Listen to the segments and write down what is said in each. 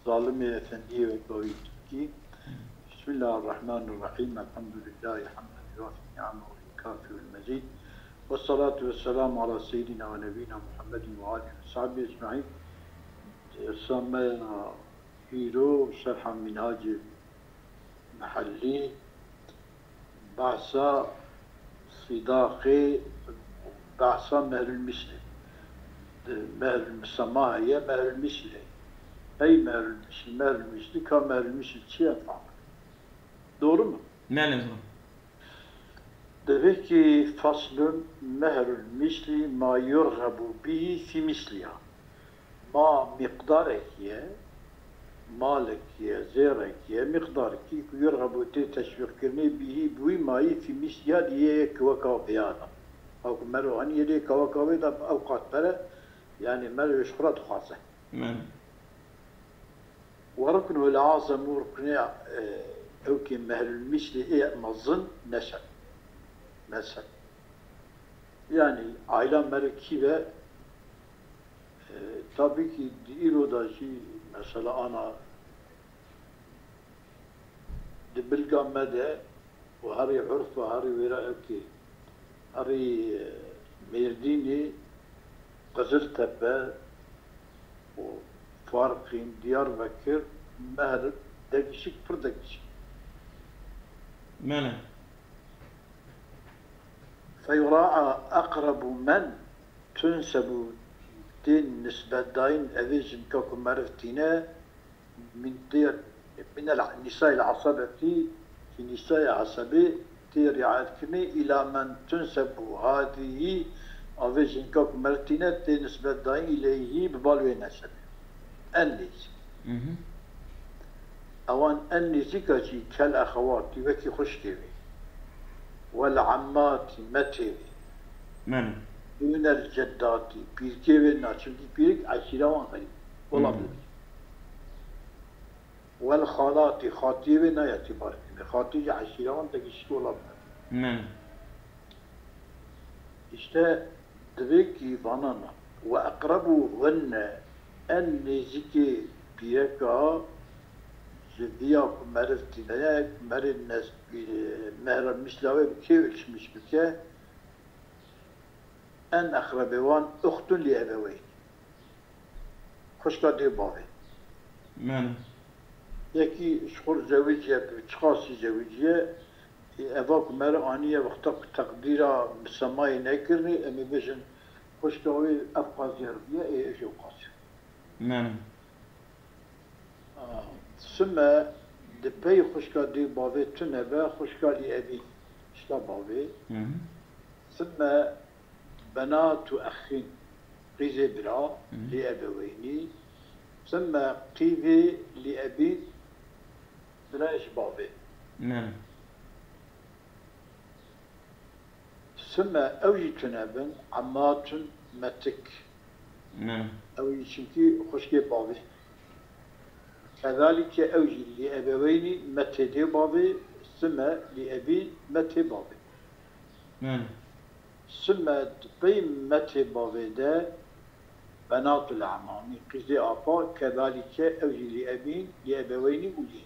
ظالم efendiye ve ki Bismillahirrahmanirrahim. Elhamdülillahi hamden yuafi ni'amahu ve yukafi'ul mezid. Ve salatu ve selamu ala seyyidina ve nebina Muhammedin ve alihi ve sahbihi ecma'in. Sammayna hiro şerhan minhacı mahalli bahsa صداقي بعصا مهر المثل مهر المسمى هي مهر المثل أي مهر المثل مهر المثل كمهر المثل شيء يفعل doğru mu? نعم. Demek ki faslun mehrül misli ma yurgabu bihi fi misliha ma miqdarekiye مالكية زيركية مقدار كيف يرغب تشويق كرني به بوي ماي في مسيا دي كوكاويانا أو مرو أن يدي كوكاوي ده أوقات برا يعني مرو يشخرات خاصة. وركن العظم وركن أو كي مهر المثل إيه مظن نشأ مثلا يعني عائلة مركبة tabii ki İro'daki mesela ana بالقامة وهري عرف وهري وراءكي هري ميرديني قزل تبا وفارقين ديار بكر مهر دقشك فر دقشك مانا فيراعى أقرب من تنسب دين نسبة داين أذيجن كوكو معرفتنا من دير من النساء العصبة في نساء عصبة دير رعايتكني إلى من تنسب هذه أذيجن كوكو معرفتنا دين نسبة داين إليه ببالوي نسب النسي أوان النسي كجي كالأخوات وكي خشتوي والعمات متوي من الجدات بيركي والناشم بيرك عشيرة وانغري والله بيرك والخالات خاتي ونا يعتبر خاتي عشيرة وان تكشف والله بيرك işte demek ki bana ve akrabu venne en neziki bireka zediya meriftineye merin nesbi mehra mislave ki ölçmüş bike en akrabevan uhtun li ebeveyn. Koşka diye bavi. Yeki şkur zeviciye, çıkası zeviciye evak mer aniye vaktak takdira müsemmayı ne kirni emi bejin koşka ovi afkaz yerbiye eşi ukası. Sümme de pey koşka diye bavi tünebe koşka li ebi işte bavi. Sümme بنات أخ قيزي برا لأبويني ثم قيزي لأبي بلاش بابي ثم أوجي تنابن عمات متك أوجي شنكي خشكي بابي كذلك أوجي لأبويني متدي بابي ثم لأبي متي بابي ثم قيمة بابده بنات الأعمام قصدي أبا كذلك أوجي لأبين لأبوين أولي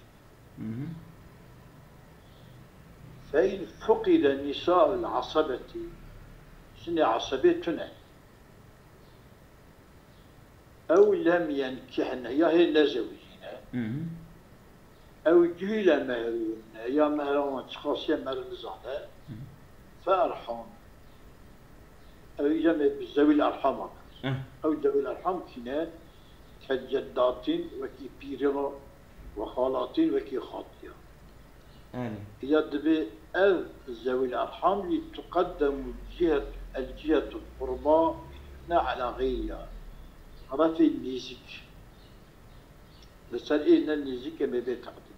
فإن فقد نساء العصبة سنة عصبتنا أو لم ينكحن يا هي نزوجين أو جهل مهرون يا مهرون تخاصية مهرزانة فأرحم أو يجمع بذوي الأرحام أو ذوي الأرحام كنا كجدات وكي بيرنا وخالات وكي خاطية يدبي ذوي الأرحام لتقدم الجهة القربى على غيرها رفع النيزك لسال إيه النيزك ما بيتقدم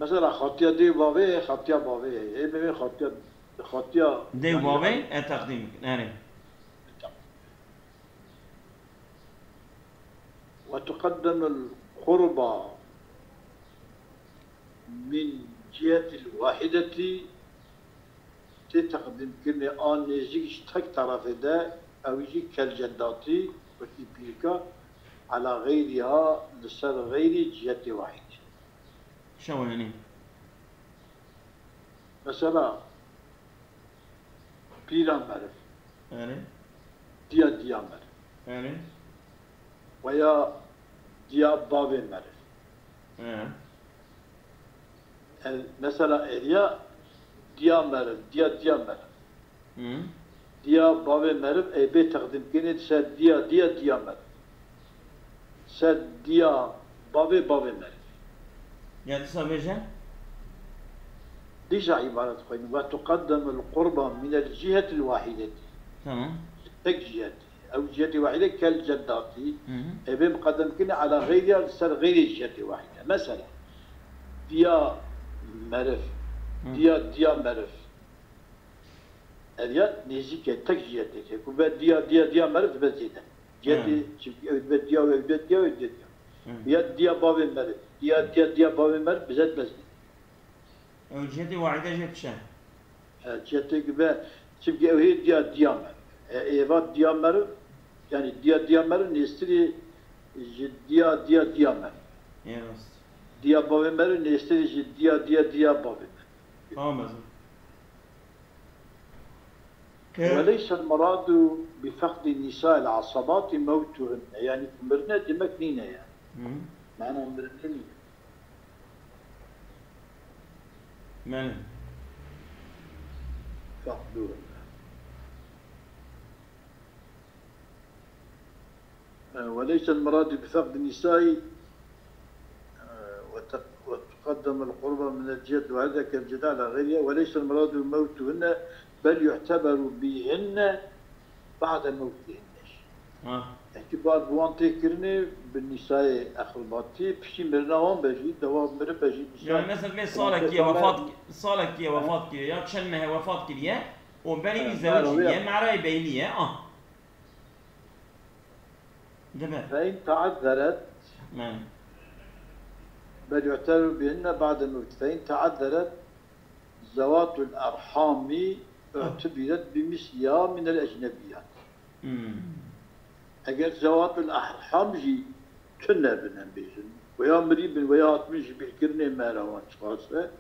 مثلا خاطية دي بابي خاطية بابي إيه ما خاطية خاطية دي بابي التقديم وتقدم القربى من جهة الواحدة تقدم كني آن نزيج تك طرف ده أو يجي كالجداتي وكي بيركا على غيرها لسر غير جهة واحد. شو يعني؟ مثلا بيران مرف يعني ديا مرف يعني ويا ديا بابي مرف. مثلا إليا ديا مرف ديا مرف ديا بابي مرف أي بيت تقدم كنت سد ديا مرف سد ديا بابي مرف. يعني تصابيجا؟ ليش عبارة خير وتقدم القربة من الجهة الواحدة. تمام. تك جهة أو جهة واحدة كالجدات أبي مقدم كنا على غيرها لسر غير جهة واحدة. مثلا ديا مرف ديا مرف اليا نزيك تك جهة كوبا ديا مرف بزيدة جهة ديا ديا بابي مرف ديا بابي مرف بزيد. أو جهة واحدة جهة شان. جهة كوبا تبقى وهي ديا مرف إيفاد ديا مرف يعني ديا مرف نستري ديا مرف. يس. ديا بابي مرف نستري ديا بابي مرف. مثلا. وليس المراد بفقد النساء العصبات موتهن يعني مرنا دمكنينا يعني معنى مرنين من فقدوهن. وليس المراد بفقد النساء وتقدم القربة من الجهة وهذا كالجدال على غيرها. وليس المراد موتهن بل يعتبر بهن بعد موتهن. اعتبار بوانتي كرني بالنساء اخرباتي بشي مرناهم بجي دوام مر بجي. يعني مثلا بين صالك كي وفاة كي يا تشنها وفاة كي وبني زوجية مع رأي بينية دمر. فإن تعذرت بل يعتبر بهن بعد الموت. فإن تعذرت ذوات الأرحام اعتبرت بمثلها من الأجنبيات. أجل ذوات الأرحام جي كنا بنبيجن ويا مريب ويا أطمج بالكرني ما روان شخاصة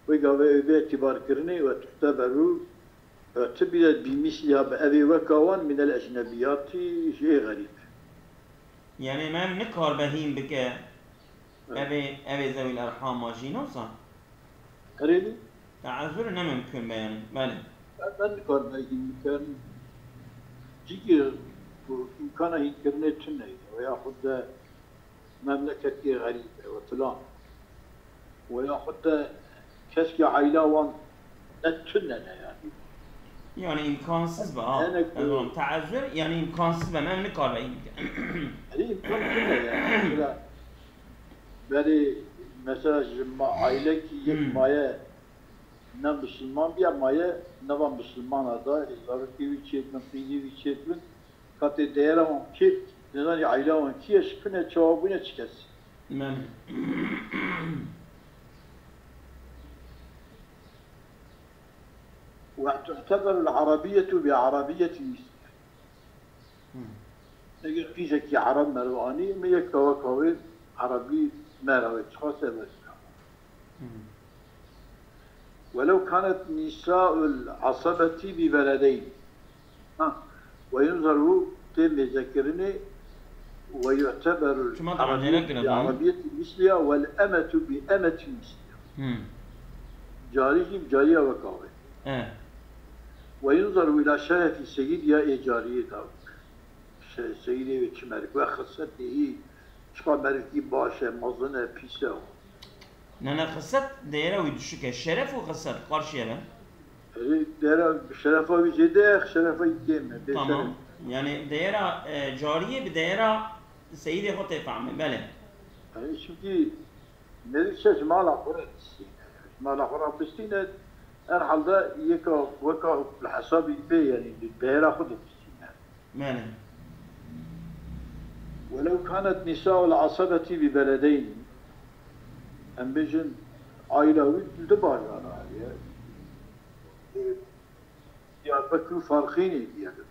ويقابل باعتبار كرني وتعتبر اعتبرت بمثلها بأبي وكوان من الأجنبيات شيء غريب. يعني ما نكهر بهيم بك أبي ذوي الأرحام واجينو صح؟ هريني؟ تعذر إنما ممكن بيان مالي. ما نكهر بهيم كان جيجي إمكانه يكرني تنين ويأخذ مملكة غريبة وفلان ويأخذ كسك عيلاوان نتننا يعني إمكانسız بقى. تعذر يعني إمكانسız ما نكهر بهيم. هذه إمكان تنين يعني. بله مثلا جمع عائلة کی یک مایه نه مسلمان بیا مایه نه و مسلمان ادا ازاری ویچیت من پیدی ویچیت من کاتی دیرم کی نزاری عائله اون کیش کنه چوابونه چیکس من وتعتبر العربية بعربية مصر. اگر پیش کی عرب مروانی میگه کاوی عربي ما رويت خاصة مسلم. ولو كانت نساء العصبة ببلدين وينظر تم ذكرني ويعتبر العربية مثلها والأمة بأمة مثلها جارية وكاوي وينظر إلى شرف سيدها إيجارية سيدي وكمالك وخصته شو مركي باشه مازنه بيسه. نانا خصت دايرة ويدشك الشرف وخصت قارشية له. دايرة بشرفه بجده شرفه يتيمه. تمام. يعني دايرة جارية بدايرة سيدي خطي فعمي بله. يعني شو كي نريشش مالا خورة بستينة. مالا خورة بستينة أرحل ده يكا وكا الحساب يبي يعني دايرة خده بستينة. ماله. ولو كانت نساء العصبة ببلدين أمبيجن عائلة دبار يعني يا بكرو فارخيني يعني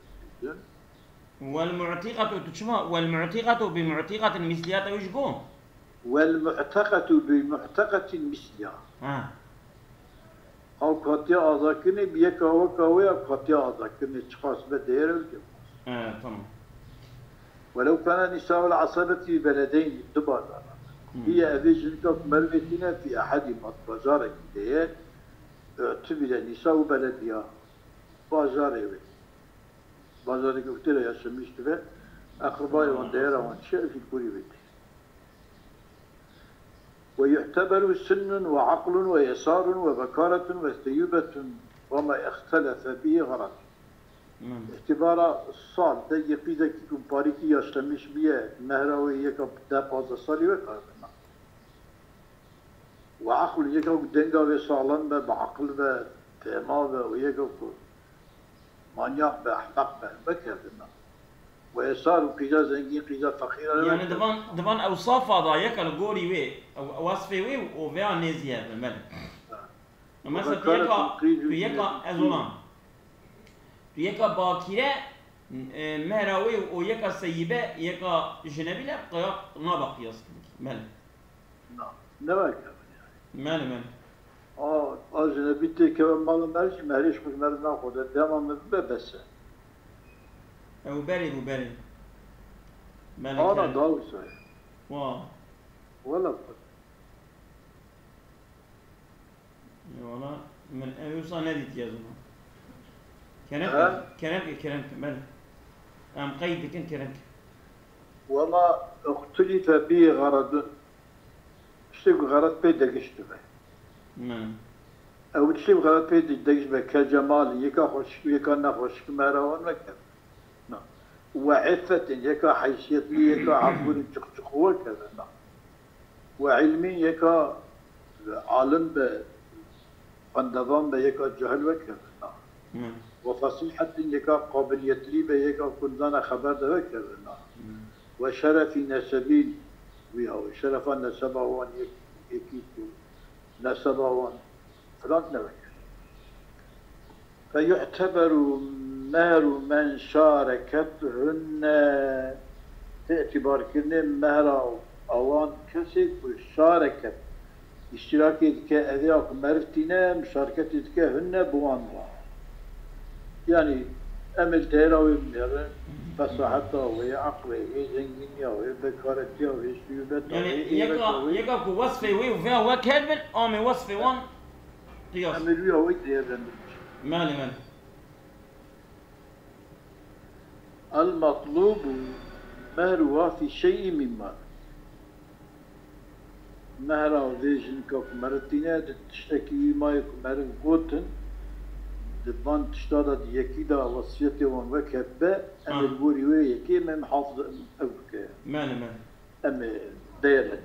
والمعتقة تشما والمعتقة بمعتقة مثليات وش قوم؟ والمعتقة بمعتقة مثلها او قطيع ذاكرني بيكا وكاوية قطيع ذاكرني تشخاص بدير الجماس تمام. ولو كان نساء العصبة في بلدين دبر هي أفيجنكوك مربتنا في أحد بازار كده اعتبر نساء بلديا بازار بازار كده يا سميش تبع أقربائي ونديرا وانشاء في الكوري بيتي ويعتبر سن وعقل ويسار وبكارة وثيوبة وما اختلف به غرض اعتبار الصال ده يقيدك يكون باريكي يشتمش بيه مهراوي يكا دا بازا صالي وكارنا وعقل يكا دنگا وصالان بعقل بفهما ويكا مانياق بأحمق بكارنا ويسار قيدا زنجين قيدا فقيرا يعني دبان أوصاف هذا يكا الجوري وي أو وصفي وي وفيها نزيه بالملك مثلا في يكا أزولان في يكا باكيرة مهراوي ويكا سيبة يكا جنبي لا قيا نابق يسكن ملك نعم مال أجنبي تكمل مال مالش مهريش مش مرنا خود دام بس أو بري مالك أنا داوس ولا والله من أيوصل نادي يا زلمة كرنك مال أم قيد كرنك والله اختلف به غرض اشتغل غرض بيدك اشتبه أو تشيب غرض بيدك دقشبه كجمال يكا خوش يكا نخوش كماراوان مكتب وعفة يكا حيثية يكا عبور تخ وكذا وعلمي يكا عالم بفندظام بيكا جهل وكذا وفصيحة يكا قابلية لي بيكا كندانا خبر ده وكذا وشرف نسبين وشرف نسبوان يكيتو نسبوان فلان نوكر فيعتبر مهر من شاركتهن باعتبار كلمة مهر أوان كسب وشاركت اشتراكي أذياك مرفتنا مشاركتي هن بوان يعني أمل تيراوي ميرن فصاحته وهي عقله وهي زنجينيا وهي بكارتيا وهي سيوبتها يعني يقا وصفي وي وفيها وكلمة أمي وصفي وان قياس أمل ويا ويدي مالي المطلوب مهرها في شيء مما مهرها فيجن كوك مرتينا تشتكي ما يكون مهر قوتن دبان تشتادا يكيدا وصيتي ومكبة أم البوري ويكي من حافظ أبوك مالي أم دايرة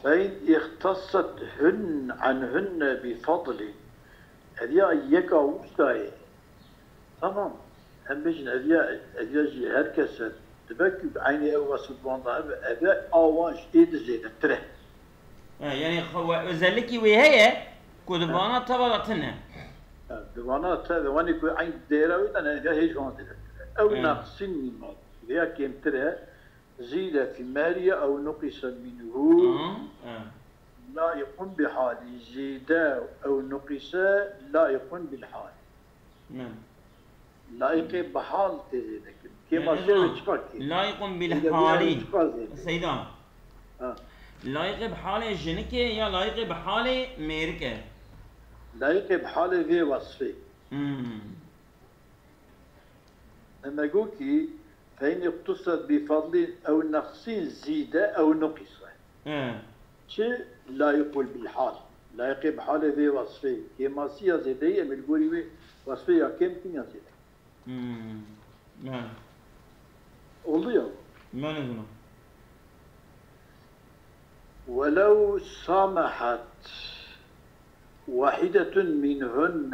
فإن اختصت هن عنهن بفضل هذه يكا وستاي تمام هم بيجن أذياجي هركسة تبكي بعيني أو وصفان أبا أوانش إيد زيادة تره يعني ذلك وهي كودبانا تبغتنا دبانا تبغ واني كو عين ديرة ويتنا هيج غاندر أو ناقصني ما هي كيم تره زيد في مالية أو نقص منه لا يقوم بحال زيد أو نقص لا يقوم بالحال لايق بحال تزيدك كيما شيء تشكي لايق بالحال سيدان لايق بحال جنكي يا لايق بحال ميركه لايق بحال في وصفي لما قلت فإن اقتصد بفضل أو نقص زيد أو نقص شيء لا يقول بالحال لايق بحال في وصفي كيما سيا زيدية من القولي وصفي كم كنا زيدك oldu ya. ولو سمحت واحدة منهن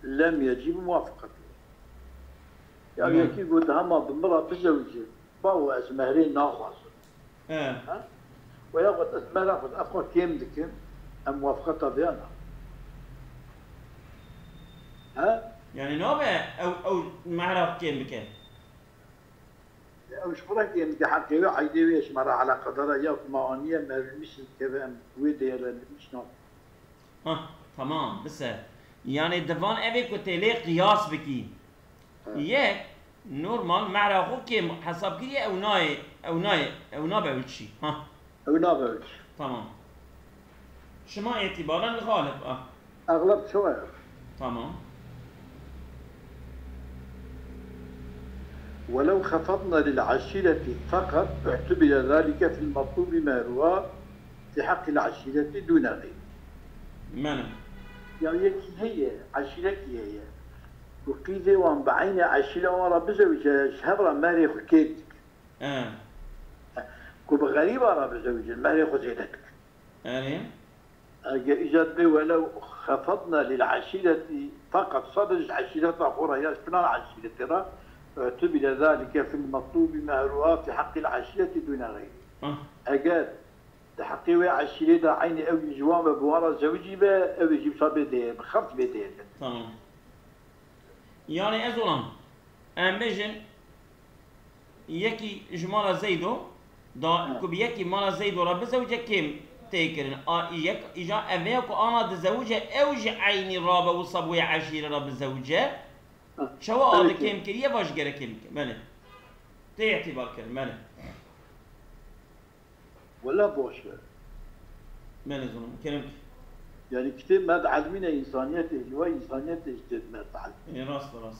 لم يجب موافقته. يعني يكي قلت هما بمرأة تزوجي باو اسمهرين ناخص. وياخذ اسمهر اخذ افقا كيم دكم موافقتها بيانا. يعني نوبة أو معرف كم بكه أو شبرك يعني حقي وحيدي ويش مرة على قدر ياك معانية ما المش كذا ويدي على مش نوع تمام بس يعني دفان أبي كنت ليه قياس بكي يك نورمال معرف كم حسب كده أو ناي بوشي أو نابوش تمام شما اعتبارا الغالب أغلب شوية تمام ولو خفضنا للعشيرة فقط اعتبر ذلك في المطلوب ما روى في حق العشيرة دون غير من يعني هي عشيرة هي وكذا وان بعين عشيرة ورا بزوجة شهر ماري خكيتك كوب غريبة را بزوجة ماري خزينتك إجابة ولو خفضنا للعشيرة فقط صدر عشيرة أخرى يا شبنا العشيرة ترى اعتبر ذلك في المطلوب ما روى في حق العشيرة دون غيره أجاد تحقيق عشيرة عين أو جوام بورا زوجي با أو يجيب صابي بخفت بيتين تمام يعني أزولان أم بيجن يكي جمال زيدو دا كوب يكي مال زيدو رب زوجة كم تيكرن يك إجا أميكو أنا دزوجة أوج عيني رابا وصبوي عشيرة رب زوجة شو هذا كم كريه باش جرى كم منه تعتبر كم منه ولا بوش منه ظلم كلمك يعني كتير ما تعلمنا إنسانيته جوا إنسانيته كتير ما تعلم راس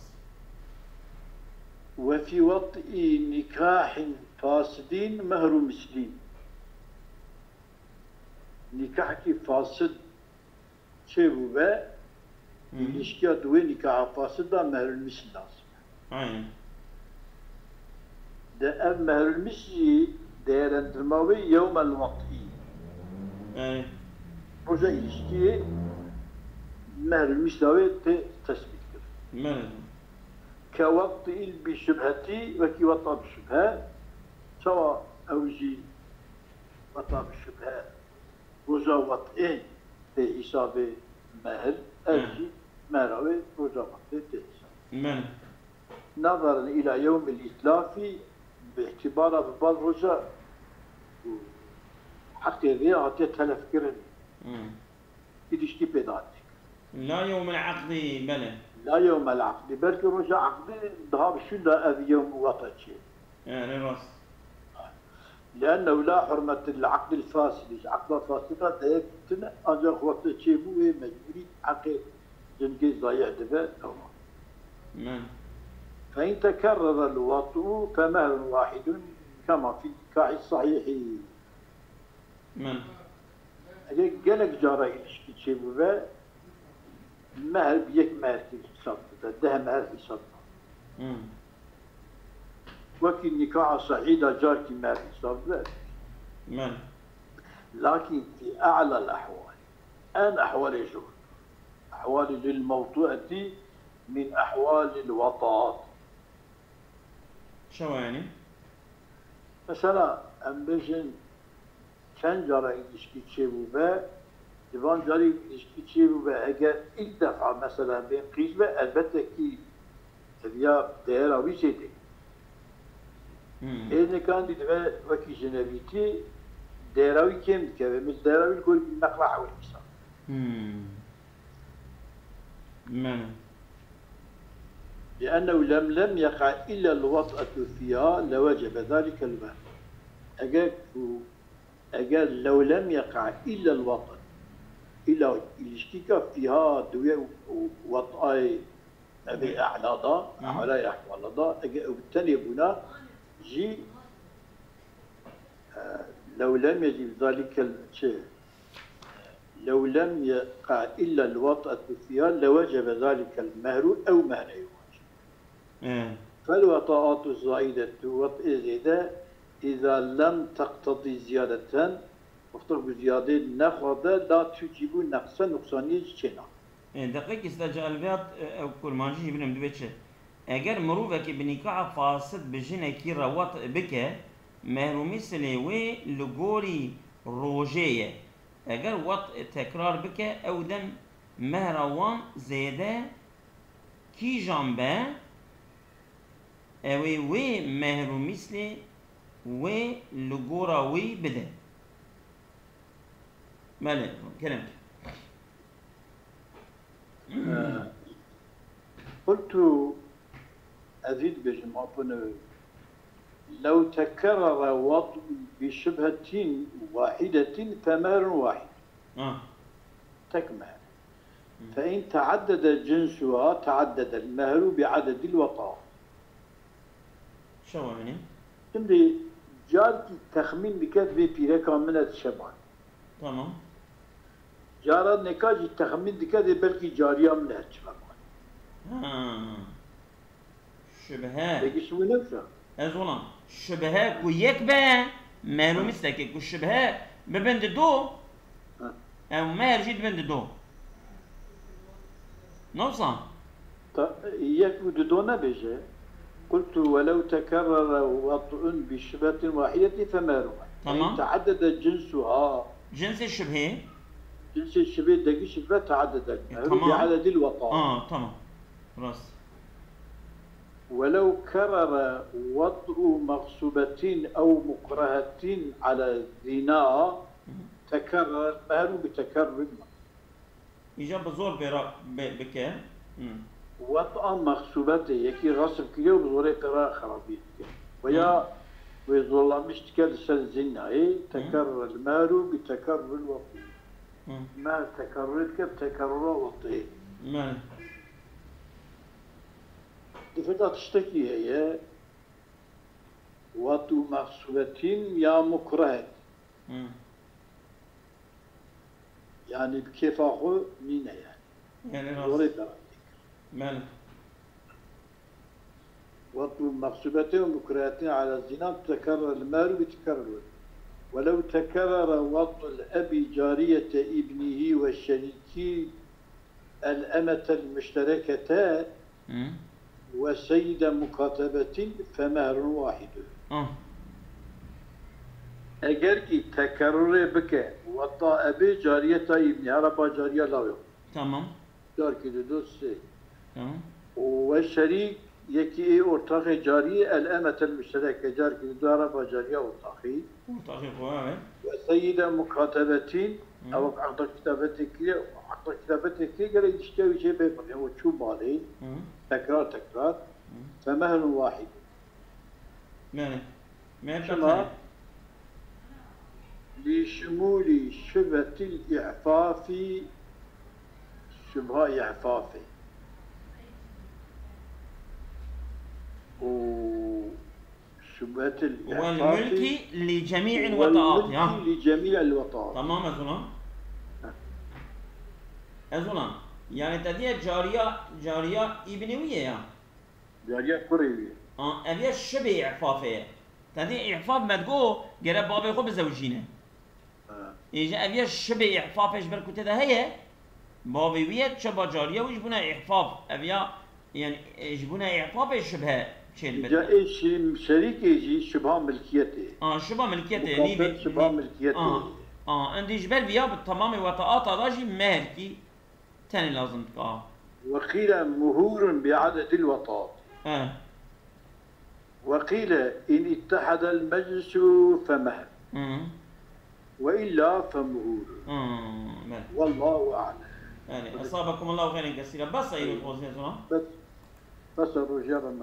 وفي وطئ نكاح فاسدين مهر مسلين نكاح فاسد شيء بقى ilişkiye duve nikahı da mehrülmüş lazım. Aynen. De ev mehrülmüşü değerlendirme ve yevmel vakti. Evet. Burada ilişkiyi mehrülmüş davet tespittir. Evet. Ke vakti bi şüpheti ve ki vata bi şüphe sava evci vata bi şüphe roza vat'in de isabı mehr evci مراوي رجعت من نظرا إلى يوم الإتلاف باعتبار بعض رجع حتى ذي تلف كرن إدشتي بداتك لا يوم العقد بلى لا يوم العقد بل رجع عقد ذهب شنو هذا يوم وطنشي يعني راس لأنه لا حرمة العقد الفاسد عقد الفاسد هذا يكتن أجر وقت شيبو مجبوري عقد جنكي ضيع دفاع نعم فإن تكرر الوطء فمهر واحد كما في النكاح الصحيح نعم قالك جارة إلشكي تشيبوها مهر بيك مهر حساب ده مهر حساب وكي النكاح الصحيح جارك مهر حساب نعم لكن في أعلى الأحوال أن أحوال الجهد أحوال للموضوعة من أحوال الوطاءات شو يعني؟ مثلا أمبيشن كان جرى إلشكي تشيبوها ديوان جرى إلشكي تشيبوها أجا إلك دفعة مثلا بين قسمة البتة كي هذيا دائرة ويسيتي إذا كان دفعة وكي جنبيتي دائرة وكيم كذا مثل دائرة ويقول بالنقلة حول الإنسان من لأنه لم يقع إلا الوطأة فيها لوجب ذلك المهر أجل لو لم يقع إلا الوطأ إلا الاشتكاء فيها دوية وطأي أبي أعلاضا أعلى أحوالاضا وبالتالي هنا جي لو لم يجب ذلك الشيء لو لم يقع إلا الوطأة فيها لوجب ذلك المهر أو مهرين فالوطاءات الزائدة وطئ زيادة إذا لم تقتضي زيادة واخترق زيادة نخوض لا تجيب نقصا نقصاني جنا دقيق استجاء البيض أو كل ما نجي بنم دويتش أجر مروفك بنكاح فاسد بجنة كي روات بك مهر مثل وي لغوري روجيه اگر وقت تکرار بکه او دم مهروان زیده كي جنبه اوي وي مهرو مثلي وي لغورا وي بده ماله كلمت قلت أزيد بجمع لو تكرر وضع بشبهة واحدة فمهر واحد تكمل فإن تعدد جنسها تعدد المهر بعدد الوطاء. شو يعني؟ şimdi جار تخمين بكات في بيركا من الشبان. تمام. جارا نكاج تخمين بكات بلكي جاريا من الشبان. شبهات. لكن شو نفسه؟ أزولا شبهات كويك بقى مهر مثلك كشبهات ببند دو أو مهر جيد بند دو. نوصل. يكفي دون بيجي. قلت ولو تكرر وطء بشبهة واحدة فمهر واحد. تمام. تعدد جنسها. جنس الشبهة. جنس الشبهة دقي شبهة تعدد المهر بعدد الوطاء. تمام. راس. ولو كرر وطء مغصوبة أو مكرهة على الزنا تكرر المهر بتكرر. إجابة زور بكام؟ وطأ مغصوبة يكي غصب كيلو بزوري قراءة خرابيت ويا ويظلمش تكرس الزنا تكرر المهر بتكرر الوطء. ما تكرر كيف تكرر وطء. مال. دفعت تشتكي هي وطء مغصوبة يا مكرهة. يعني بكيف أخو مين يعني زوري قراءة. مال. وطء مغصوبة ومكرهة على الزنا تكرر المهر بتكرر. ولو تكرر وطء الأب جارية ابنه والشريك الأمة المشتركة وسيد مكاتبة فمهر واحد. اگر کی تکرر بکه وطا أبي جارية ابنه عربا جارية لاويو. تمام. دار كده دوسي. تمام. والشريك يكي أرتاخ جارية الأمة المشتركة جار كده دو عربا جارية أرتاخي. أرتاخي قوامي. وسيد مكاتبة أو عقد كتابتك عقد كتابتك قال يشتري شيء بيبقى هو شو بالي تكرار فمهر واحد. مالك شما لشمول شبهة الإعفاف شبهة إعفاف وشبهة الإعفاف والملك لجميع الوطاءات. لجميع الوطاءات. تمام أزولا يعني تدي جارية ابنوية يعني جارية قريبية. أبي شبه إعفافية تدي إعفاف ما تقول جرب بابي خو بزوجينه. إجا أبي شبه إعفافش بركوت ده هي بابي ويا شبه جارية ويجبنا إعفاف أبي يعني يجبنا إعفاف شبه شيء جا إيش شريك يجي شبه ملكيته. شبه ملكيته يعني شبه ملكيته. عندي جبل بيا بالتمام وطاعات راجي مهرتي تاني لازم تقع. وقيل مهور بعدد الوطاء. وقيل إن اتحد المجلس فمهر. وإلا فمهور. والله أعلم. يعني أصابكم الله خيرا كثيرا بس أيها الأخوة بس الرجال